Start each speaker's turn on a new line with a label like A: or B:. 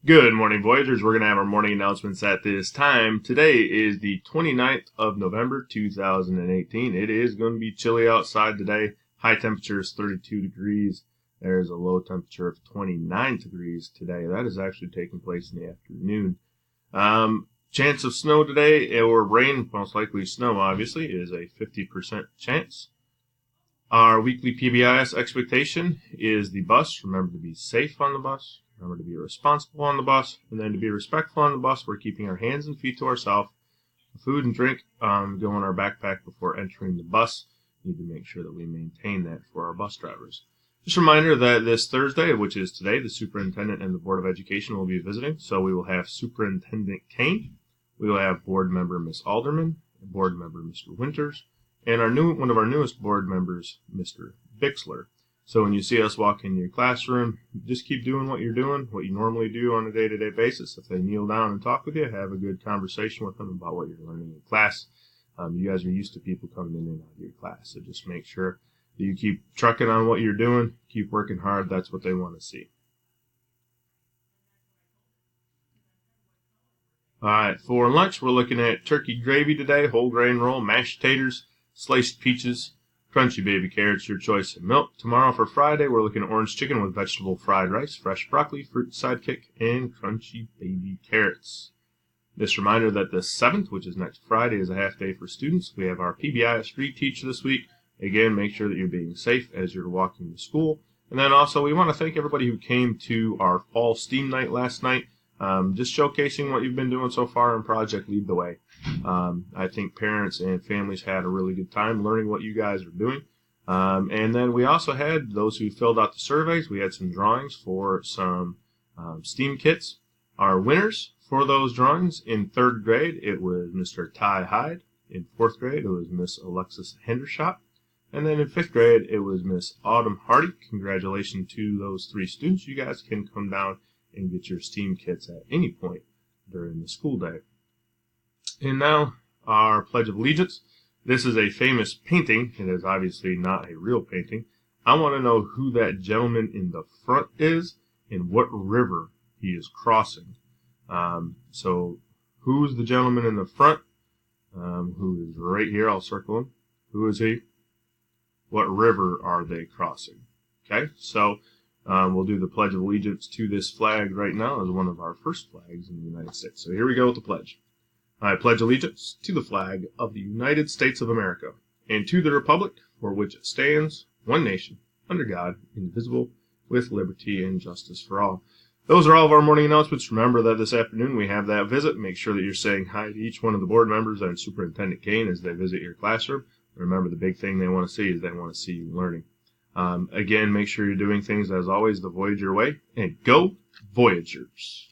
A: Good morning, Voyagers. We're going to have our morning announcements at this time. Today is the 29th of November, 2018. It is going to be chilly outside today. High temperature is 32 degrees. There's a low temperature of 29 degrees today. That is actually taking place in the afternoon. Chance of snow today, or rain, most likely snow, obviously, is a 50% chance. Our weekly PBIS expectation is the bus. Remember to be safe on the bus. Remember to be responsible on the bus, and then to be respectful on the bus. We're keeping our hands and feet to ourselves. Food and drink go in our backpack before entering the bus. We need to make sure that we maintain that for our bus drivers. Just a reminder that this Thursday, which is today, the superintendent and the Board of Education will be visiting. So we will have Superintendent Kane, we will have board member Miss Alderman, board member Mr. Winters, and one of our newest board members, Mr. Bixler. So when you see us walk in your classroom, just keep doing what you're doing, what you normally do on a day-to-day basis. If they kneel down and talk with you, have a good conversation with them about what you're learning in class. You guys are used to people coming in and out of your class, so just make sure that you keep trucking on what you're doing, keep working hard. That's what they want to see. All right, for lunch, we're looking at turkey gravy today, whole grain roll, mashed taters, sliced peaches, crunchy baby carrots, your choice of milk. Tomorrow for Friday, we're looking at orange chicken with vegetable fried rice, fresh broccoli, fruit sidekick, and crunchy baby carrots. This reminder that the 7th, which is next Friday, is a half day for students. We have our PBIS reteach this week. Again, make sure that you're being safe as you're walking to school. And then also, we want to thank everybody who came to our fall STEAM night last night. Just showcasing what you've been doing so far in Project Lead the Way. I think parents and families had a really good time learning what you guys are doing. And then we also had those who filled out the surveys. We had some drawings for some STEAM kits. Our winners for those drawings in 3rd grade, it was Mr. Ty Hyde. In 4th grade, it was Miss Alexis Hendershot. And then in 5th grade, it was Miss Autumn Hardy. Congratulations to those 3 students. You guys can come down and get your STEAM kits at any point during the school day. And now, our Pledge of Allegiance. This is a famous painting. It is obviously not a real painting. I want to know who that gentleman in the front is and what river he is crossing. So, who's the gentleman in the front? Who is right here? I'll circle him. Who is he? What river are they crossing? Okay, so we'll do the Pledge of Allegiance to this flag right now as one of our first flags in the United States. So here we go with the pledge. I pledge allegiance to the flag of the United States of America and to the republic for which it stands, one nation, under God, indivisible, with liberty and justice for all. Those are all of our morning announcements. Remember that this afternoon we have that visit. Make sure that you're saying hi to each one of the board members and Superintendent Kane as they visit your classroom. Remember, the big thing they want to see is they want to see you learning. Again, make sure you're doing things, as always, the Voyager way. And go Voyagers!